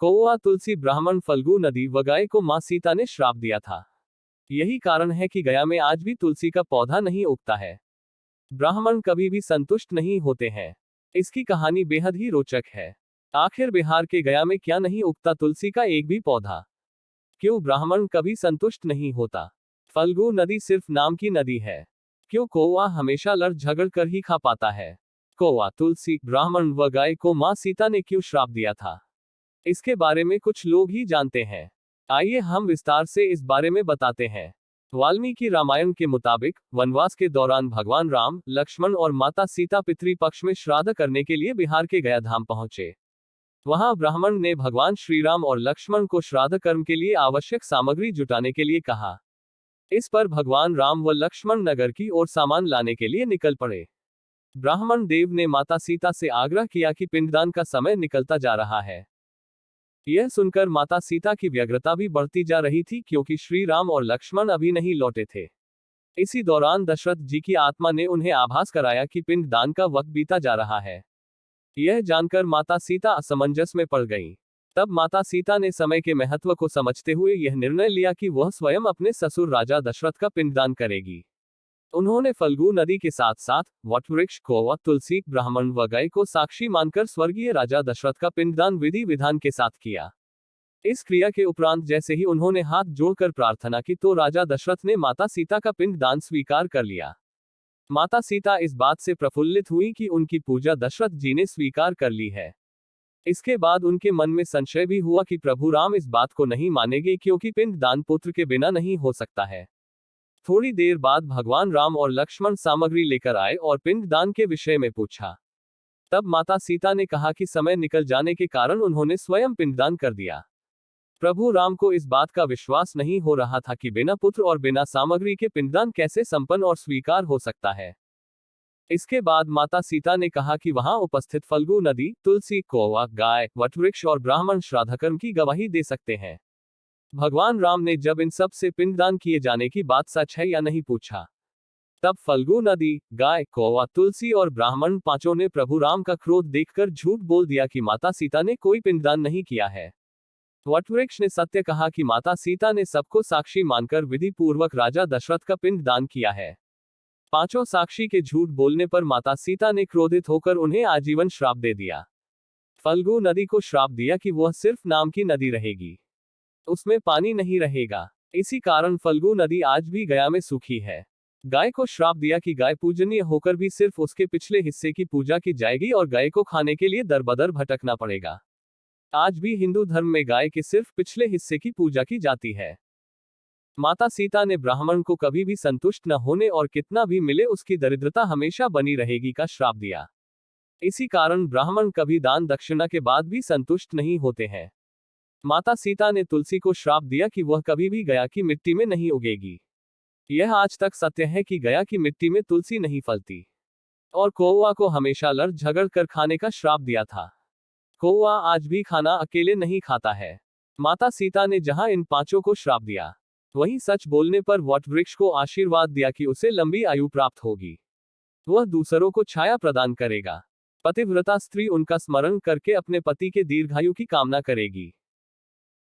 कौवा, तुलसी, ब्राह्मण, फल्गु नदी व गाय को मां सीता ने श्राप दिया था। यही कारण है कि गया में आज भी तुलसी का पौधा नहीं उगता है। ब्राह्मण कभी भी संतुष्ट नहीं होते हैं। इसकी कहानी बेहद ही रोचक है। आखिर बिहार के गया में क्या नहीं उगता तुलसी का एक भी पौधा? क्यों ब्राह्मण कभी संतुष्ट नहीं होता? फल्गु नदी सिर्फ नाम की नदी है। क्यों कौवा हमेशा लड़ झगड़ कर ही खा पाता है? कौवा, तुलसी, ब्राह्मण व गाय को मां सीता ने क्यों श्राप दिया था? इसके बारे में कुछ लोग ही जानते हैं। आइए हम विस्तार से इस बारे में बताते हैं। वाल्मीकि रामायण के मुताबिक वनवास के दौरान भगवान राम, लक्ष्मण और माता सीता पितृपक्ष में श्राद्ध करने के लिए बिहार के गया धाम पहुंचे। वहां ब्राह्मण ने भगवान श्री राम और लक्ष्मण को श्राद्ध कर्म के लिए आवश्यक सामग्री जुटाने के लिए कहा। इस पर भगवान राम व लक्ष्मण नगर की ओर सामान लाने के लिए निकल पड़े। ब्राह्मण देव ने माता सीता से आग्रह किया कि पिंडदान का समय निकलता जा रहा है। यह सुनकर माता सीता की व्यग्रता भी बढ़ती जा रही थी, क्योंकि श्री राम और लक्ष्मण अभी नहीं लौटे थे। इसी दौरान दशरथ जी की आत्मा ने उन्हें आभास कराया कि पिंडदान का वक्त बीता जा रहा है। यह जानकर माता सीता असमंजस में पड़ गईं। तब माता सीता ने समय के महत्व को समझते हुए यह निर्णय लिया कि वह स्वयं अपने ससुर राजा दशरथ का पिंडदान करेगी। उन्होंने फल्गु नदी के साथ साथ वटवृक्ष, कौवा, तुलसी, ब्राह्मण व गाय को साक्षी मानकर स्वर्गीय राजा दशरथ का पिंडदान विधि विधान के साथ किया। इस क्रिया के उपरांत जैसे ही उन्होंने हाथ जोड़कर प्रार्थना की तो राजा दशरथ ने माता सीता का पिंडदान स्वीकार कर लिया। माता सीता इस बात से प्रफुल्लित हुई कि उनकी पूजा दशरथ जी ने स्वीकार कर ली है। इसके बाद उनके मन में संशय भी हुआ कि प्रभु राम इस बात को नहीं मानेंगे, क्योंकि पिंडदान पुत्र के बिना नहीं हो सकता है। थोड़ी देर बाद भगवान राम और लक्ष्मण सामग्री लेकर आए और पिंडदान के विषय में पूछा। तब माता सीता ने कहा कि समय निकल जाने के कारण उन्होंने स्वयं पिंडदान कर दिया। प्रभु राम को इस बात का विश्वास नहीं हो रहा था कि बिना पुत्र और बिना सामग्री के पिंडदान कैसे संपन्न और स्वीकार हो सकता है। इसके बाद माता सीता ने कहा कि वहां उपस्थित फल्गु नदी, तुलसी, कौवा, गाय, वटवृक्ष और ब्राह्मण श्राद्धकर्म की गवाही दे सकते हैं। भगवान राम ने जब इन सब से पिंडदान किए जाने की बात सच है या नहीं पूछा, तब फल्गु नदी, गाय, कौवा, तुलसी और ब्राह्मण पांचों ने प्रभु राम का क्रोध देखकर झूठ बोल दिया कि माता सीता ने कोई पिंडदान नहीं किया है। वटवृक्ष ने सत्य कहा कि माता सीता ने सबको साक्षी मानकर विधि पूर्वक राजा दशरथ का पिंडदान किया है। पांचों साक्षी के झूठ बोलने पर माता सीता ने क्रोधित होकर उन्हें आजीवन श्राप दे दिया। फल्गु नदी को श्राप दिया कि वह सिर्फ नाम की नदी रहेगी, उसमें पानी नहीं रहेगा। इसी कारण फल्गु नदी आज भी गया में सूखी है। गाय को श्राप दिया कि गाय पूजनीय होकर भी सिर्फ उसके पिछले हिस्से की पूजा की जाएगी और गाय को खाने के लिए दर बदर भटकना पड़ेगा। आज भी हिंदू धर्म में गाय के सिर्फ पिछले हिस्से की पूजा की जाती है। माता सीता ने ब्राह्मण को कभी भी संतुष्ट न होने और कितना भी मिले उसकी दरिद्रता हमेशा बनी रहेगी का श्राप दिया। इसी कारण ब्राह्मण कभी दान दक्षिणा के बाद भी संतुष्ट नहीं होते हैं। माता सीता ने तुलसी को श्राप दिया कि वह कभी भी गया की मिट्टी में नहीं उगेगी। यह आज तक सत्य है कि गया की मिट्टी में तुलसी नहीं फलती। और कौवा को हमेशा लड़ झगड़ कर खाने का श्राप दिया था। कौवा आज भी खाना अकेले नहीं खाता है। माता सीता ने जहां इन पांचों को श्राप दिया, वहीं सच बोलने पर वटवृक्ष को आशीर्वाद दिया कि उसे लंबी आयु प्राप्त होगी, वह दूसरों को छाया प्रदान करेगा। पतिव्रता स्त्री उनका स्मरण करके अपने पति के दीर्घायु की कामना करेगी।